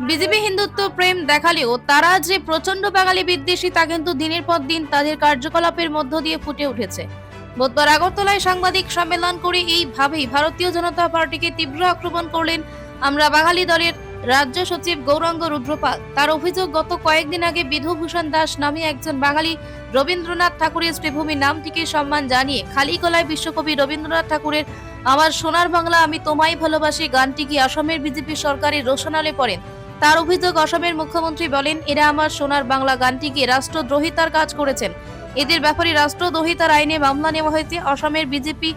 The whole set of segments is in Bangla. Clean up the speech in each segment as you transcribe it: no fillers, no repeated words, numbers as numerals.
বিজেপি হিন্দুত্ব প্রেম দেখালেও তারা যে প্রচন্ড বাঙালি বিদ্বেষী তা কিন্তু দিনের পর দিন তাদের কার্যকলাপের মধ্য দিয়ে ফুটে উঠেছে। বুধবার আগরতলায় সাংবাদিক সম্মেলন করে এইভাবেই ভারতীয় জনতা পার্টিকে তীব্র আক্রমণ করলেন আমরা বাঙালি দলের রাজ্য সচিব গৌরাঙ্গ রুদ্রপাল। তার অভিযোগ, গত কয়েকদিন আগে বিধুভূষণ দাস নামে একজন বাঙালি রবীন্দ্রনাথ ঠাকুরের শ্রীভূমি নামটিকে সম্মান জানিয়ে খালি গলায় বিশ্বকবি রবীন্দ্রনাথ ঠাকুরের আমার সোনার বাংলা আমি তোমায় ভালোবাসি গানটিকে আসামের বিজেপি সরকারের রোশনালে পড়েন। তার অভিযোগ, অসমের মুখ্যমন্ত্রী বলেন এরা আমার সোনার বাংলা গানটিকে রাষ্ট্রদ্রোহিতার কাজ করেছেন। এদের ব্যাপারে রাষ্ট্রদ্রোহিতার আইনে মামলা নেওয়া হয়েছে। অসমের বিজেপি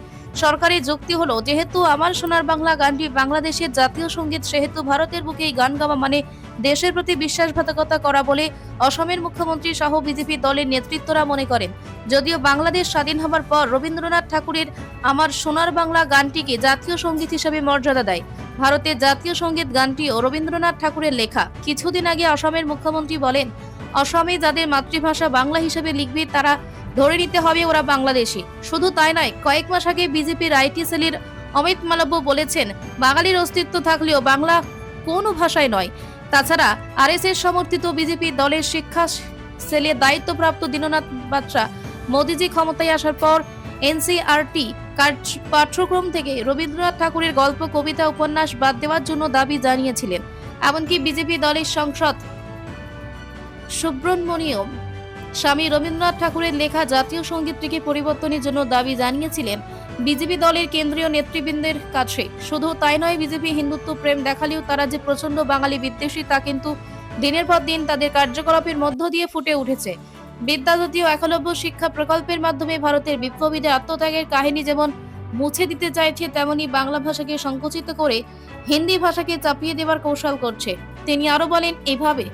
সরকারের যুক্তি হলো, যেহেতু আমার সোনার বাংলা গানটি বাংলাদেশের জাতীয় সঙ্গীত, সেহেতু ভারতের বুকে এই গান গাওয়া মানে দেশের প্রতি বিশ্বাসঘাতকতা করা বলে অসমের মুখ্যমন্ত্রী সহ বিজেপি দলের নেতৃত্বরা মনে করেন। যদিও বাংলাদেশ স্বাধীন হবার পর রবীন্দ্রনাথ ঠাকুরের আমার সোনার বাংলা গানটিকে জাতীয় সঙ্গীত হিসেবে মর্যাদা দেয়। ভারতের জাতীয় সঙ্গীত গানটিও রবীন্দ্রনাথ ঠাকুরের লেখা। কিছুদিন আগে অসমের মুখ্যমন্ত্রী বলেন, অসমে যাদের মাতৃভাষা বাংলা হিসেবে লিখবে তারা ধরে নিতে হবে ওরা বাংলাদেশী। শুধু তাই নয়, কয়েক মাস আগে বিজেপির আইটি সেলের অমিত মালব্য বলেছেন, বাঙালির অস্তিত্ব থাকলেও বাংলা কোনো ভাষায় নয়। তাছাড়া আরএসএস সমর্থিত বিজেপি দলের শিক্ষা সেলের দায়িত্বপ্রাপ্ত দীননাথ বাত্রা মোদিজি ক্ষমতায় আসার পর এনসিআরটি পাঠ্যক্রম থেকে রবীন্দ্রনাথ ঠাকুরের গল্প, কবিতা, উপন্যাস বাদ দেওয়ার জন্য দাবি জানিয়েছিলেন। এমনকি বিজেপি দলের সংসদ সুব্রমণিয়ম স্বামী রবীন্দ্রনাথ ঠাকুরের লেখা জাতীয় সঙ্গীতটিকে পরিবর্তনের জন্য দাবি জানিয়েছিলেন বিজেপি দলের কেন্দ্রীয় নেতৃবৃন্দের কাছে। শুধু তাই নয়, বিজেপি হিন্দুত্ব প্রেম দেখালেও তারা যে প্রচন্ড বাঙালি বিদ্বেষী তা কিন্তু দিনের পর দিন তাদের কার্যকলাপের মধ্য দিয়ে ফুটে উঠেছে। বিদ্যাজ্যোতি ও একলব্য শিক্ষা প্রকল্পের মাধ্যমে ভারতের বিপ্লবীদের আত্মত্যাগের কাহিনী যেমন মুছে দিতে চাইছে, তেমনি বাংলা ভাষাকে সংকুচিত করে হিন্দি ভাষাকে চাপিয়ে দেওয়ার কৌশল করছে। তিনি আরো বলেন, এভাবে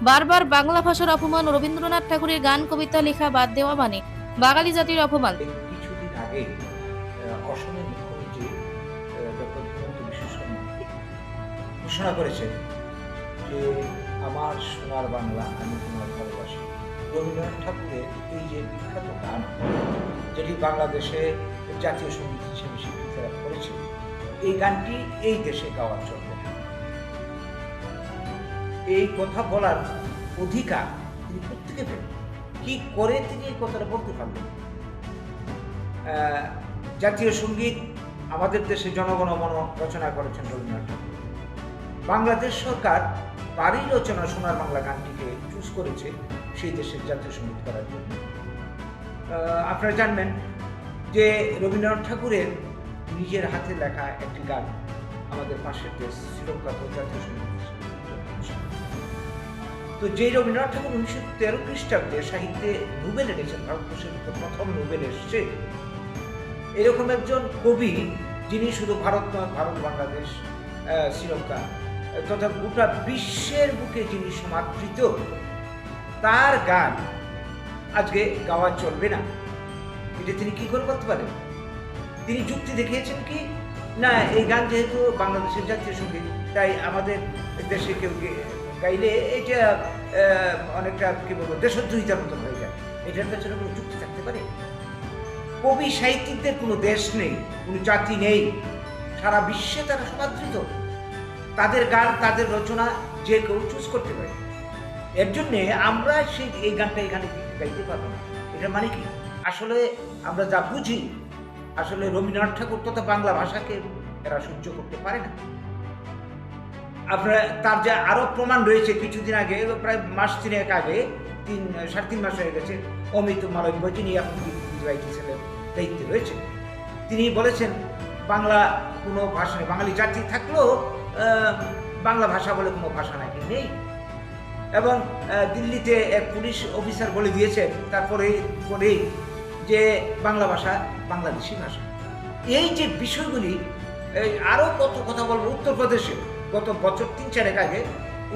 বারবার বাংলা ভাষার অপমান, রবীন্দ্রনাথ ঠাকুরের গান, কবিতা লেখা বাদ দেওয়া মানে বাঙালি জাতির অপমান। কিছুদিন আগে অসমের মুখ্যমন্ত্রী ডক্টর হিমন্ত বিশ্ব শর্মা ঘোষণা করেছেন যে আমার সোনার বাংলা আমি তোমার ভালোবাসি। রবীন্দ্রনাথ ঠাকুরের এই যে বিখ্যাত গান, যেটি বাংলাদেশে জাতীয় সঙ্গীত হিসেবে স্বীকৃতি লাভ করেছে, এই গানটি এই দেশে গাওয়ার জন্য এই কথা বলার অধিকার তিনি প্রত্যেকে পেলেন। কি করে তিনি এই কথাটা বলতে পারলেন? জাতীয় সঙ্গীত আমাদের দেশে জনগণ মন রচনা করেছেন রবীন্দ্রনাথ ঠাকুর। বাংলাদেশ সরকার তারই রচনা সোনার বাংলা গানটিকে চুজ করেছে সেই দেশের জাতীয় সঙ্গীত করার জন্য। আপনারা জানবেন যে রবীন্দ্রনাথ ঠাকুরের নিজের হাতে লেখা একটি গান আমাদের পাশের দেশ শ্রীলঙ্কা জাতীয় সঙ্গীত। তো যে রবীন্দ্রনাথ ঠাকুর 1913 খ্রিস্টাব্দে সাহিত্যে নোবেল এনেছেন, ভারতবর্ষের প্রথম নোবেল এসছে, এরকম একজন কবি যিনি শুধু ভারত নয়, ভারত, বাংলাদেশ, শ্রীলঙ্কা তথা গোটা বিশ্বের বুকে যিনি সমাদৃত, তার গান আজকে গাওয়া চলবে না, এটা তিনি কি করে করতে পারেন? তিনি যুক্তি দেখিয়েছেন কি না, এই গান যেহেতু বাংলাদেশের জাতীয় সঙ্গীত, তাই আমাদের দেশে কেউ গাইলে এটা অনেকটা কি বলবো দেশদ্রোহিতার মতো হয়ে যায়। এটার পেছনে কোনো যুক্তি থাকতে পারে? কবি সাহিত্যিকদের কোনো দেশ নেই, কোনো জাতি নেই, সারা বিশ্বে তারা সমাদৃত। তাদের গান, তাদের রচনা যে কেউ চুজ করতে পারে। এর জন্যে আমরা এই গানটা এখানে গাইতে পারবো না। এটা মানে কি? আসলে আমরা যা বুঝি, আসলে রবীন্দ্রনাথ ঠাকুর তথা বাংলা ভাষাকে এরা সহ্য করতে পারে না। আপনার তার যে আরো প্রমাণ রয়েছে, কিছুদিন আগে প্রায় মাস 3 আগে, 3.5 মাস হয়ে গেছে, অমিত মালব্য যিনি এখন দায়িত্বে রয়েছে, তিনি বলেছেন বাংলা কোনো ভাষা নেই, বাঙালি জাতি থাকলেও বাংলা ভাষা বলে কোনো ভাষা নাকি নেই। এবং দিল্লিতে এক পুলিশ অফিসার বলে দিয়েছেন তারপরে যে বাংলা ভাষা বাংলাদেশি ভাষা। এই যে বিষয়গুলি, আরও কত কথা বলবো। উত্তরপ্রদেশে গত বছর 3-4 আগে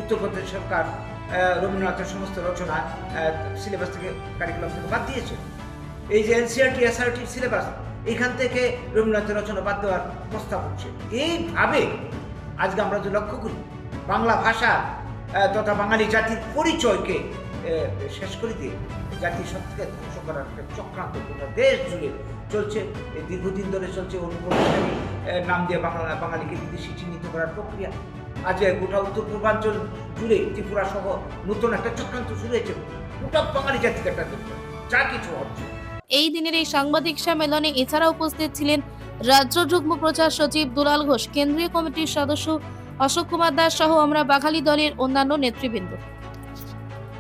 উত্তরপ্রদেশ সরকার রবীন্দ্রনাথের সমস্ত রচনা সিলেবাস থেকে, কারিকুলাম থেকে বাদ দিয়েছে। এই যে এনসিআরটি এসআরটি সিলেবাস, এখান থেকে রবীন্দ্রনাথের রচনা বাদ দেওয়ার প্রস্তাব হচ্ছে। এইভাবে আজকে আমরা যে লক্ষ্য করি, বাংলা ভাষা তথা বাঙালি জাতির পরিচয়কে শেষ করে দিয়ে জাতির সত্যকে ধ্বংস করার একটা চক্রান্ত গোটা দেশ জুড়ে চলছে। দীর্ঘদিন ধরে চলছে অনুপ্রবেশকারী নাম দিয়ে বাঙালিকে বিদেশি চিহ্নিত করার প্রক্রিয়া। আজ গোটা উত্তর পূর্বাঞ্চল জুড়ে ত্রিপুরা সহ নতুন একটা চক্রান্ত শুরু হয়েছে গোটা বাঙালি জাতিকে একটা যা কিছু হচ্ছে। এই দিনের এই সাংবাদিক সম্মেলনে এছাড়া উপস্থিত ছিলেন রাজ্য যুগ্ম প্রচার সচিব দুলাল ঘোষ, কেন্দ্রীয় কমিটির সদস্য অশোক কুমার দাস সহ আমরা বাঙালি দলের অন্যান্য নেতৃবৃন্দ।